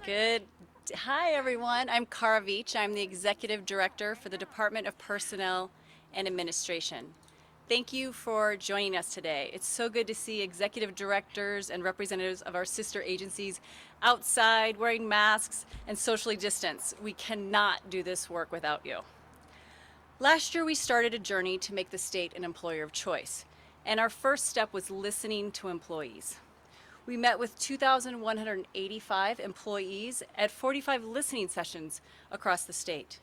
Good. Hi, everyone. I'm Cara Veach. I'm the Executive Director for the Department of Personnel and Administration. Thank you for joining us today. It's so good to see executive directors and representatives of our sister agencies outside wearing masks and socially distanced. We cannot do this work without you. Last year, we started a journey to make the state an employer of choice, and our first step was listening to employees. We met with 2,185 employees at 45 listening sessions across the state.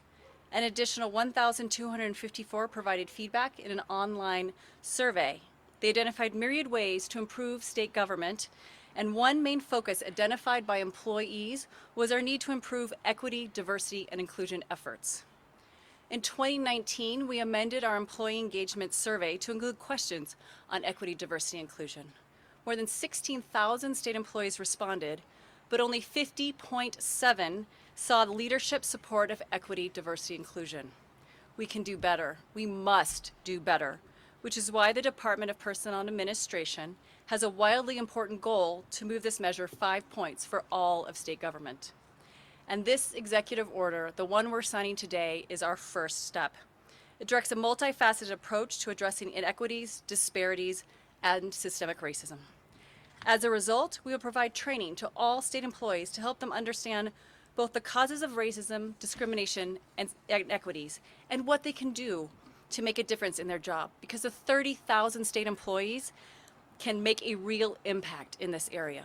An additional 1,254 provided feedback in an online survey. They identified myriad ways to improve state government, and one main focus identified by employees was our need to improve equity, diversity, and inclusion efforts. In 2019, we amended our employee engagement survey to include questions on equity, diversity, and inclusion. More than 16,000 state employees responded, but only 50.7 saw the leadership support of equity, diversity, inclusion. We can do better. We must do better, which is why the Department of Personnel and Administration has a wildly important goal to move this measure 5 points for all of state government. And this executive order, the one we're signing today, is our first step. It directs a multifaceted approach to addressing inequities, disparities, and systemic racism. As a result, we will provide training to all state employees to help them understand both the causes of racism, discrimination, and inequities, and what they can do to make a difference in their job, because the 30,000 state employees can make a real impact in this area.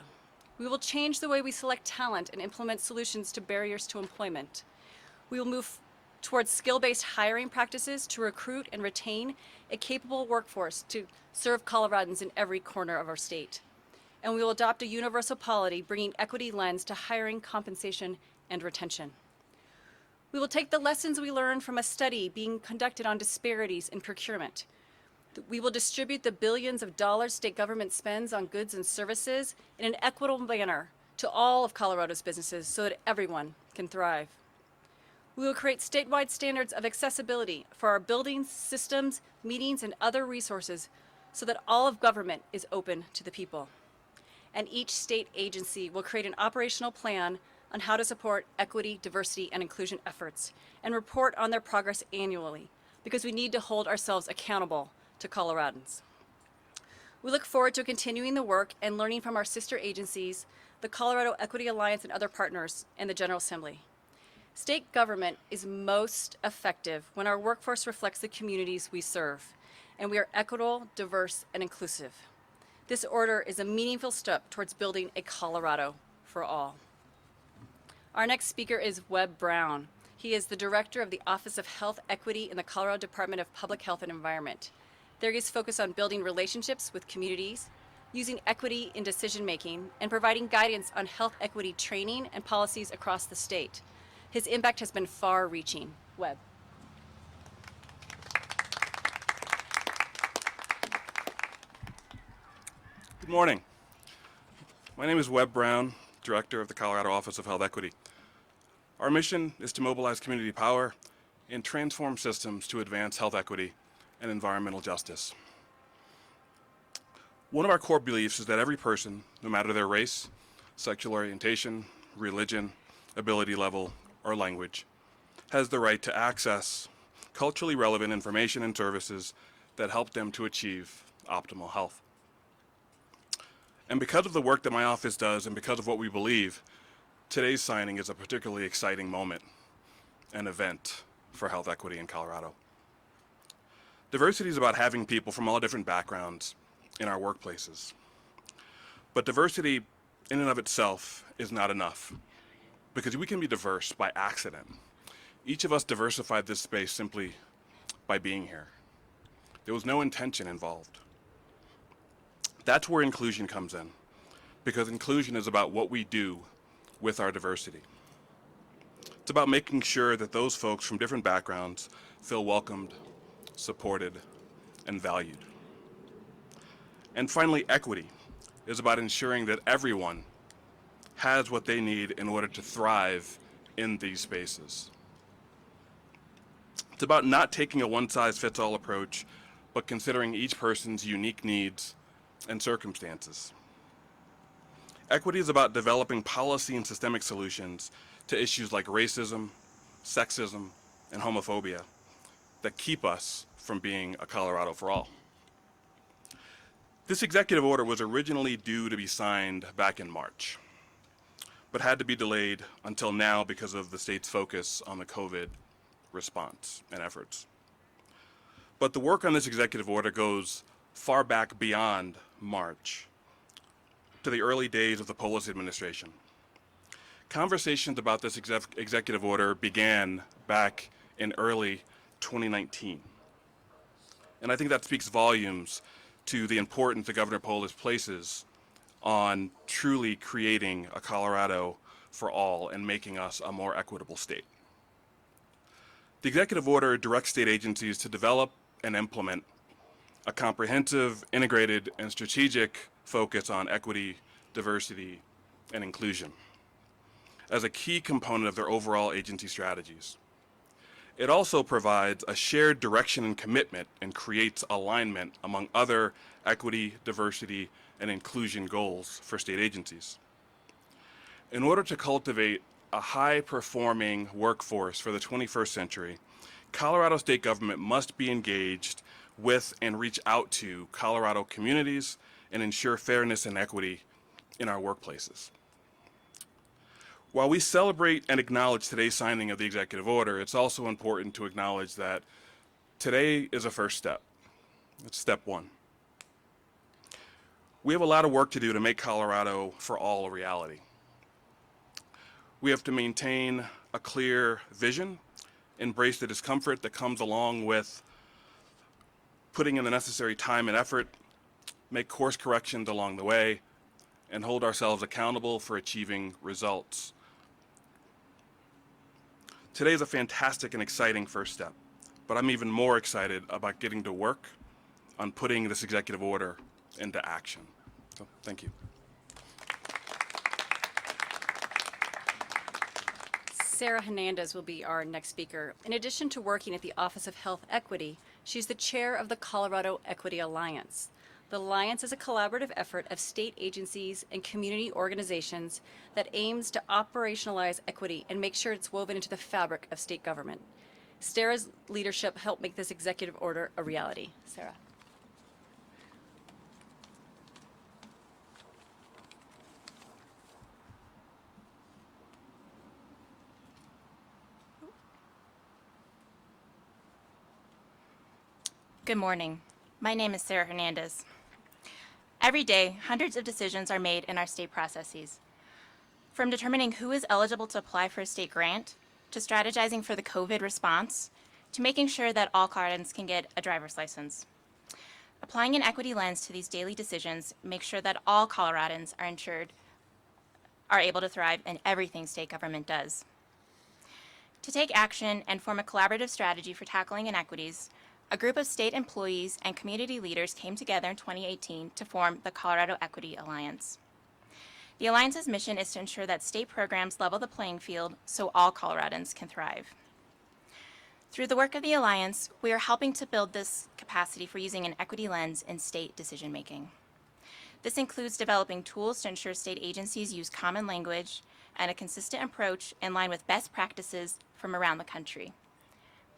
We will change the way we select talent and implement solutions to barriers to employment. We will move towards skill-based hiring practices to recruit and retain a capable workforce to serve Coloradans in every corner of our state. And we will adopt a universal polity bringing equity lens to hiring, compensation, and retention. We will take the lessons we learned from a study being conducted on disparities in procurement. We will distribute the billions of dollars state government spends on goods and services in an equitable manner to all of Colorado's businesses so that everyone can thrive. We will create statewide standards of accessibility for our buildings, systems, meetings, and other resources so that all of government is open to the people. And each state agency will create an operational plan on how to support equity, diversity, and inclusion efforts and report on their progress annually, because we need to hold ourselves accountable to Coloradans. We look forward to continuing the work and learning from our sister agencies, the Colorado Equity Alliance and other partners, and the General Assembly. State government is most effective when our workforce reflects the communities we serve, and we are equitable, diverse, and inclusive. This order is a meaningful step towards building a Colorado for all. Our next speaker is Webb Brown. He is the director of the Office of Health Equity in the Colorado Department of Public Health and Environment. There he is focused on building relationships with communities, using equity in decision-making, and providing guidance on health equity training and policies across the state. His impact has been far-reaching. Webb. Good morning. My name is Webb Brown, Director of the Colorado Office of Health Equity. Our mission is to mobilize community power and transform systems to advance health equity and environmental justice. One of our core beliefs is that every person, no matter their race, sexual orientation, religion, ability level, or language, has the right to access culturally relevant information and services that help them to achieve optimal health. And because of the work that my office does and because of what we believe, today's signing is a particularly exciting moment and event for health equity in Colorado. Diversity is about having people from all different backgrounds in our workplaces. But diversity in and of itself is not enough, because we can be diverse by accident. Each of us diversified this space simply by being here. There was no intention involved. That's where inclusion comes in, because inclusion is about what we do with our diversity. It's about making sure that those folks from different backgrounds feel welcomed, supported, and valued. And finally, equity is about ensuring that everyone has what they need in order to thrive in these spaces. It's about not taking a one-size-fits-all approach, but considering each person's unique needs and circumstances. Equity is about developing policy and systemic solutions to issues like racism, sexism, and homophobia that keep us from being a Colorado for all. This executive order was originally due to be signed back in March, but had to be delayed until now because of the state's focus on the COVID response and efforts. But the work on this executive order goes far back beyond March to the early days of the Polis administration. Conversations about this executive order began back in early 2019. And I think that speaks volumes to the importance that Governor Polis places on truly creating a Colorado for all and making us a more equitable state. The executive order directs state agencies to develop and implement a comprehensive, integrated, and strategic focus on equity, diversity, and inclusion as a key component of their overall agency strategies. It also provides a shared direction and commitment and creates alignment among other equity, diversity, and inclusion goals for state agencies. In order to cultivate a high-performing workforce for the 21st century, Colorado state government must be engaged with and reach out to Colorado communities and ensure fairness and equity in our workplaces. While we celebrate and acknowledge today's signing of the executive order, it's also important to acknowledge that today is a first step. It's step one. We have a lot of work to do to make Colorado for all a reality. We have to maintain a clear vision, embrace the discomfort that comes along with putting in the necessary time and effort, make course corrections along the way, and hold ourselves accountable for achieving results. Today is a fantastic and exciting first step, but I'm even more excited about getting to work on putting this executive order into action. So, thank you. Sarah Hernandez will be our next speaker. In addition to working at the Office of Health Equity, she's the chair of the Colorado Equity Alliance. The Alliance is a collaborative effort of state agencies and community organizations that aims to operationalize equity and make sure it's woven into the fabric of state government. Sarah's leadership helped make this executive order a reality. Sarah. Good morning. My name is Sarah Hernandez. Every day, hundreds of decisions are made in our state processes. From determining who is eligible to apply for a state grant, to strategizing for the COVID response, to making sure that all Coloradans can get a driver's license. Applying an equity lens to these daily decisions makes sure that all Coloradans are able to thrive in everything state government does. To take action and form a collaborative strategy for tackling inequities, a group of state employees and community leaders came together in 2018 to form the Colorado Equity Alliance. The Alliance's mission is to ensure that state programs level the playing field so all Coloradans can thrive. Through the work of the Alliance, we are helping to build this capacity for using an equity lens in state decision-making. This includes developing tools to ensure state agencies use common language and a consistent approach in line with best practices from around the country.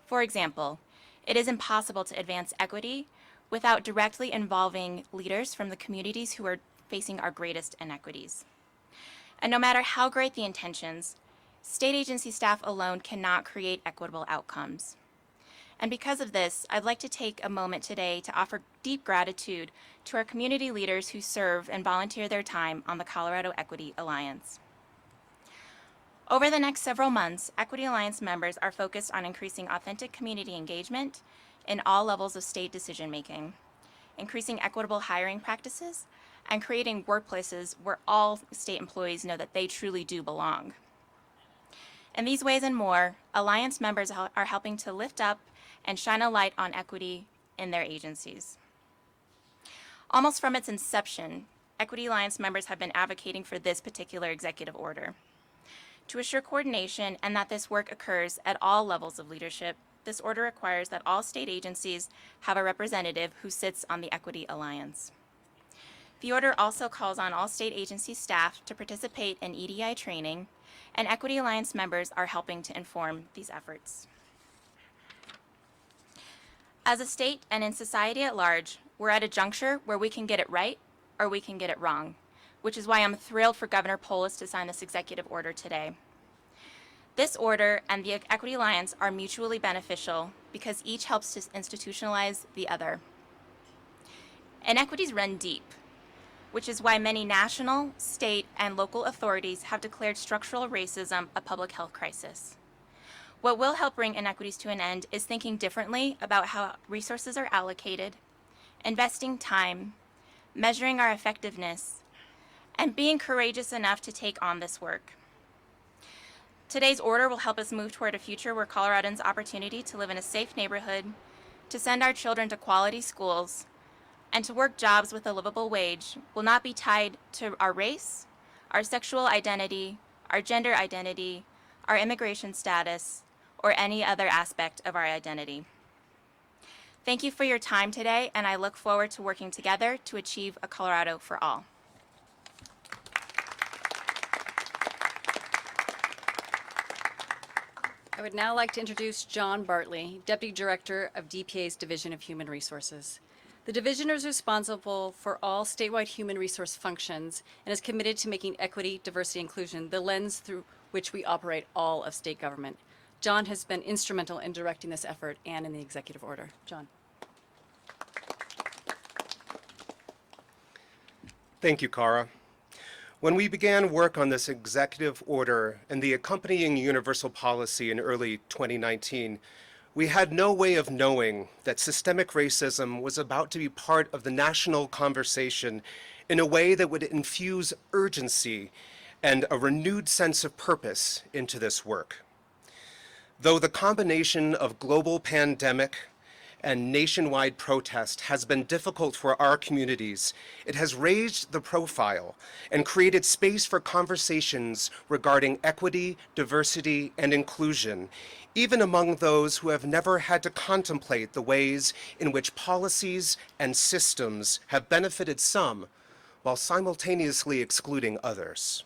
For example, it is impossible to advance equity without directly involving leaders from the communities who are facing our greatest inequities. And no matter how great the intentions, state agency staff alone cannot create equitable outcomes. And because of this, I'd like to take a moment today to offer deep gratitude to our community leaders who serve and volunteer their time on the Colorado Equity Alliance. Over the next several months, Equity Alliance members are focused on increasing authentic community engagement in all levels of state decision-making, increasing equitable hiring practices, and creating workplaces where all state employees know that they truly do belong. In these ways and more, Alliance members are helping to lift up and shine a light on equity in their agencies. Almost from its inception, Equity Alliance members have been advocating for this particular executive order. To assure coordination and that this work occurs at all levels of leadership, this order requires that all state agencies have a representative who sits on the Equity Alliance. The order also calls on all state agency staff to participate in EDI training, and Equity Alliance members are helping to inform these efforts. As a state and in society at large, we're at a juncture where we can get it right or we can get it wrong, which is why I'm thrilled for Governor Polis to sign this executive order today. This order and the Equity Alliance are mutually beneficial because each helps to institutionalize the other. Inequities run deep, which is why many national, state, and local authorities have declared structural racism a public health crisis. What will help bring inequities to an end is thinking differently about how resources are allocated, investing time, measuring our effectiveness, and being courageous enough to take on this work. Today's order will help us move toward a future where Coloradans' opportunity to live in a safe neighborhood, to send our children to quality schools, and to work jobs with a livable wage will not be tied to our race, our sexual identity, our gender identity, our immigration status, or any other aspect of our identity. Thank you for your time today, and I look forward to working together to achieve a Colorado for all. I would now like to introduce John Bartley, Deputy Director of DPA's Division of Human Resources. The division is responsible for all statewide human resource functions and is committed to making equity, diversity, inclusion the lens through which we operate all of state government. John has been instrumental in directing this effort and in the executive order. John. Thank you, Cara. When we began work on this executive order and the accompanying universal policy in early 2019, we had no way of knowing that systemic racism was about to be part of the national conversation in a way that would infuse urgency and a renewed sense of purpose into this work. Though the combination of global pandemic and nationwide protest has been difficult for our communities, it has raised the profile and created space for conversations regarding equity, diversity, and inclusion, even among those who have never had to contemplate the ways in which policies and systems have benefited some while simultaneously excluding others.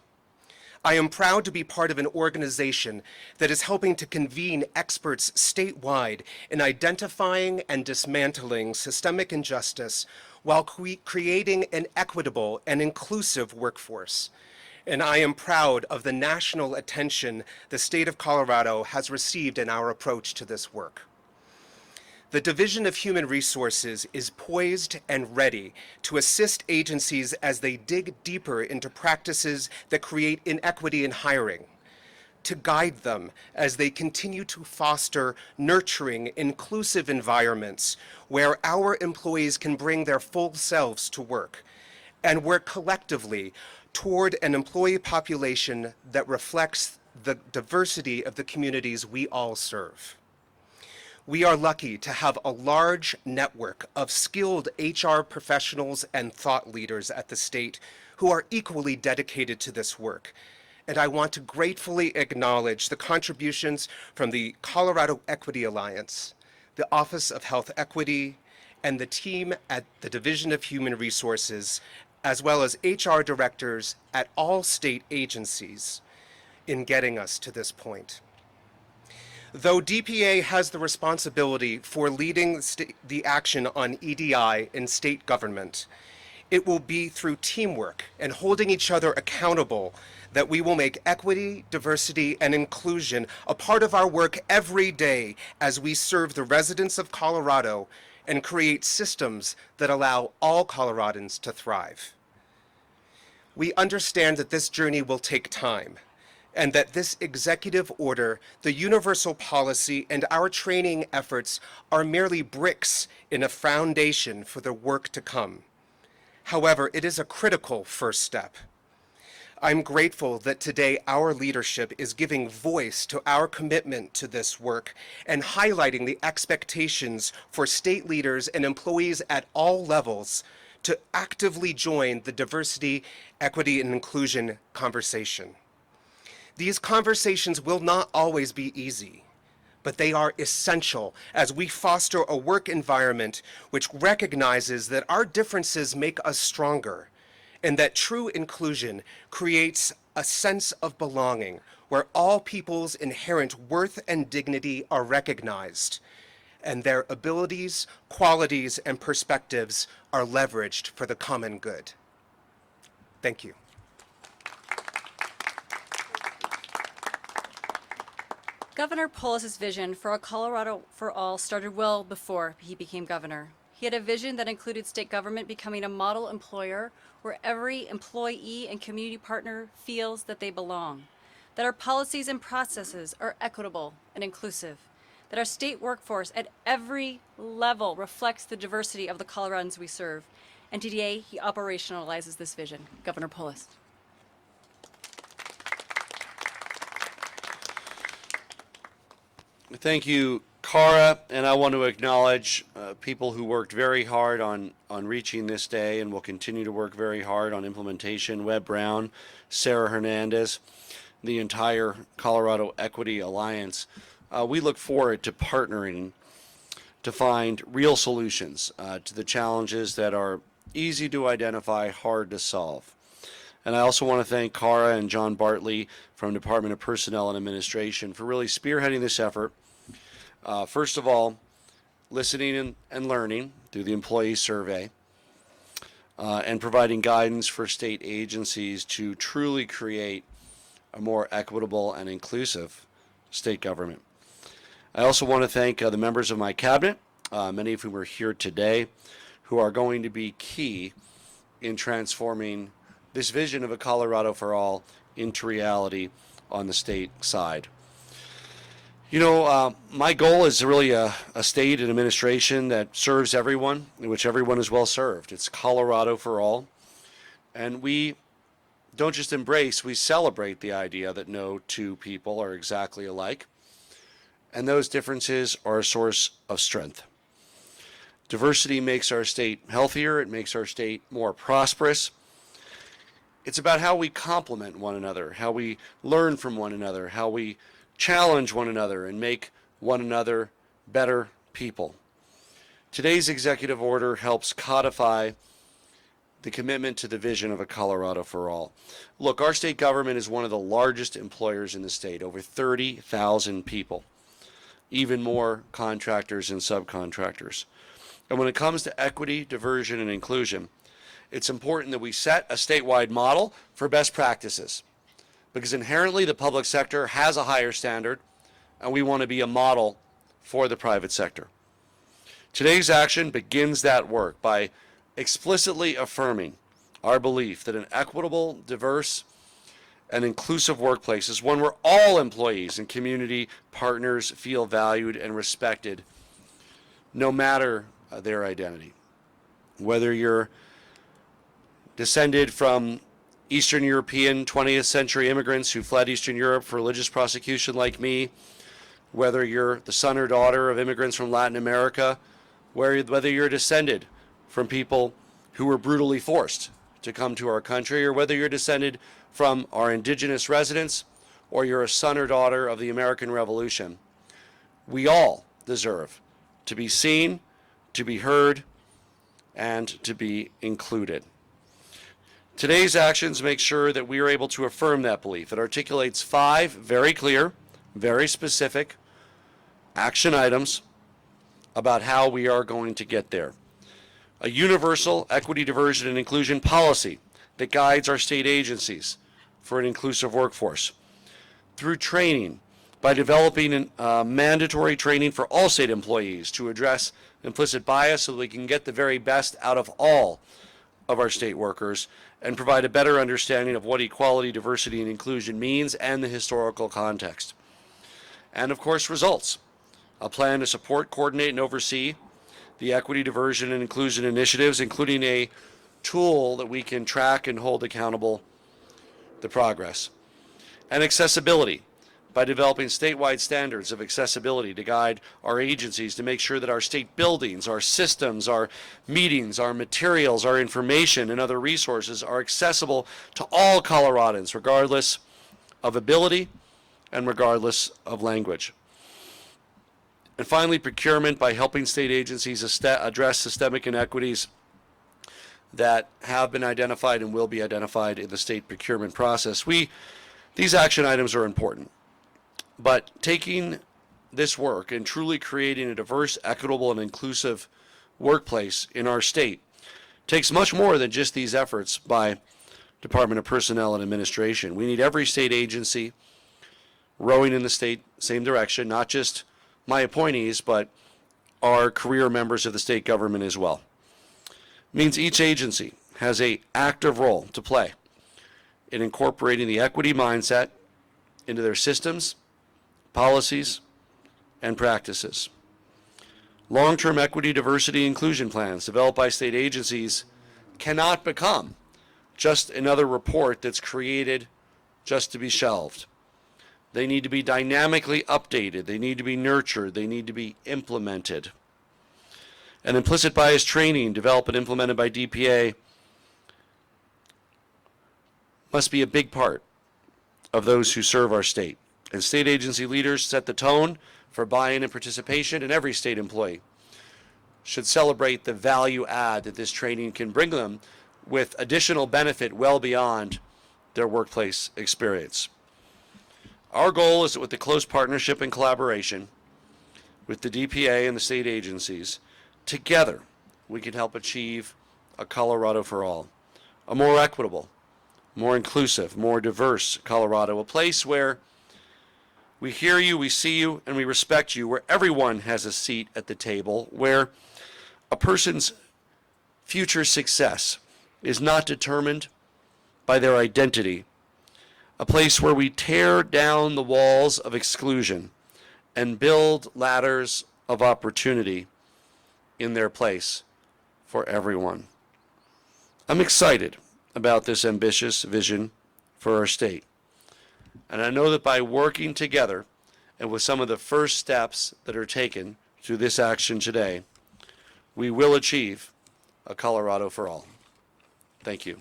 I am proud to be part of an organization that is helping to convene experts statewide in identifying and dismantling systemic injustice while creating an equitable and inclusive workforce. And I am proud of the national attention the state of Colorado has received in our approach to this work. The Division of Human Resources is poised and ready to assist agencies as they dig deeper into practices that create inequity in hiring, to guide them as they continue to foster nurturing, inclusive environments where our employees can bring their full selves to work, and work collectively toward an employee population that reflects the diversity of the communities we all serve. We are lucky to have a large network of skilled HR professionals and thought leaders at the state who are equally dedicated to this work. And I want to gratefully acknowledge the contributions from the Colorado Equity Alliance, the Office of Health Equity, and the team at the Division of Human Resources, as well as HR directors at all state agencies in getting us to this point. Though DPA has the responsibility for leading the action on EDI in state government, it will be through teamwork and holding each other accountable that we will make equity, diversity, and inclusion a part of our work every day as we serve the residents of Colorado and create systems that allow all Coloradans to thrive. We understand that this journey will take time, and that this executive order, the universal policy, and our training efforts are merely bricks in a foundation for the work to come. However, it is a critical first step. I'm grateful that today our leadership is giving voice to our commitment to this work and highlighting the expectations for state leaders and employees at all levels to actively join the diversity, equity, and inclusion conversation. These conversations will not always be easy, but they are essential as we foster a work environment which recognizes that our differences make us stronger, and that true inclusion creates a sense of belonging where all people's inherent worth and dignity are recognized and their abilities, qualities, and perspectives are leveraged for the common good. Thank you. Governor Polis' vision for a Colorado for all started well before he became governor. He had a vision that included state government becoming a model employer where every employee and community partner feels that they belong, that our policies and processes are equitable and inclusive, that our state workforce at every level reflects the diversity of the Coloradans we serve. And today, he operationalizes this vision. Governor Polis. Thank you, Cara, and I want to acknowledge people who worked very hard on reaching this day and will continue to work very hard on implementation. Webb Brown, Sarah Hernandez, the entire Colorado Equity Alliance. We look forward to partnering to find real solutions to the challenges that are easy to identify, hard to solve. And I also want to thank Cara and John Bartley from Department of Personnel and Administration for really spearheading this effort. First of all, listening and learning through the employee survey and providing guidance for state agencies to truly create a more equitable and inclusive state government. I also want to thank the members of my cabinet, many of whom are here today, who are going to be key in transforming this vision of a Colorado for all into reality on the state side. You know, my goal is really a state and administration that serves everyone, in which everyone is well served. It's Colorado for all. And we don't just embrace, we celebrate the idea that no two people are exactly alike. And those differences are a source of strength. Diversity makes our state healthier. It makes our state more prosperous. It's about how we complement one another, how we learn from one another, how we challenge one another and make one another better people. Today's executive order helps codify the commitment to the vision of a Colorado for all. Look, our state government is one of the largest employers in the state, over 30,000 people, even more contractors and subcontractors. And when it comes to equity, diversion, and inclusion, it's important that we set a statewide model for best practices, because inherently the public sector has a higher standard, and we want to be a model for the private sector. Today's action begins that work by explicitly affirming our belief that an equitable, diverse, and inclusive workplace is one where all employees and community partners feel valued and respected, no matter their identity. Whether you're descended from Eastern European 20th century immigrants who fled Eastern Europe for religious persecution like me, whether you're the son or daughter of immigrants from Latin America, whether you're descended from people who were brutally forced to come to our country, or whether you're descended from our indigenous residents, or you're a son or daughter of the American Revolution, we all deserve to be seen, to be heard, and to be included. Today's actions make sure that we are able to affirm that belief. It articulates 5 very clear, very specific action items about how we are going to get there. A universal equity, diversion, and inclusion policy that guides our state agencies for an inclusive workforce. Through training, by developing mandatory training for all state employees to address implicit bias so that we can get the very best out of all of our state workers and provide a better understanding of what equality, diversity, and inclusion means and the historical context. And of course, results. A plan to support, coordinate, and oversee the equity, diversion, and inclusion initiatives, including a tool that we can track and hold accountable the progress. And accessibility, by developing statewide standards of accessibility to guide our agencies to make sure that our state buildings, our systems, our meetings, our materials, our information, and other resources are accessible to all Coloradans, regardless of ability and regardless of language. And finally, procurement, by helping state agencies address systemic inequities that have been identified and will be identified in the state procurement process. These action items are important, but taking this work and truly creating a diverse, equitable, and inclusive workplace in our state takes much more than just these efforts by Department of Personnel and Administration. We need every state agency rowing in the same direction, not just my appointees, but our career members of the state government as well. It means each agency has an active role to play in incorporating the equity mindset into their systems, policies, and practices. Long-term equity, diversity, inclusion plans developed by state agencies cannot become just another report that's created just to be shelved. They need to be dynamically updated. They need to be nurtured. They need to be implemented. And implicit bias training developed and implemented by DPA must be a big part of those who serve our state. And state agency leaders set the tone for buy-in and participation, and every state employee should celebrate the value add that this training can bring them with additional benefit well beyond their workplace experience. Our goal is that with the close partnership and collaboration with the DPA and the state agencies, together we can help achieve a Colorado for all, a more equitable, more inclusive, more diverse Colorado, a place where we hear you, we see you, and we respect you, where everyone has a seat at the table, where a person's future success is not determined by their identity, a place where we tear down the walls of exclusion and build ladders of opportunity in their place for everyone. I'm excited about this ambitious vision for our state. And I know that by working together and with some of the first steps that are taken through this action today, we will achieve a Colorado for all. Thank you.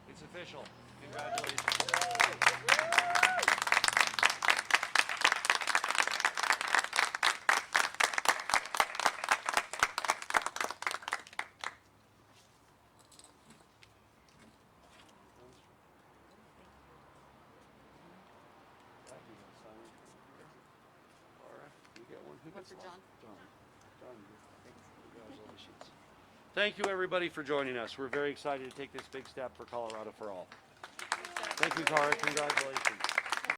It's official. Congratulations. Thank you, everybody, for joining us. We're very excited to take this big step for Colorado for all. Thank you, Cara. Congratulations.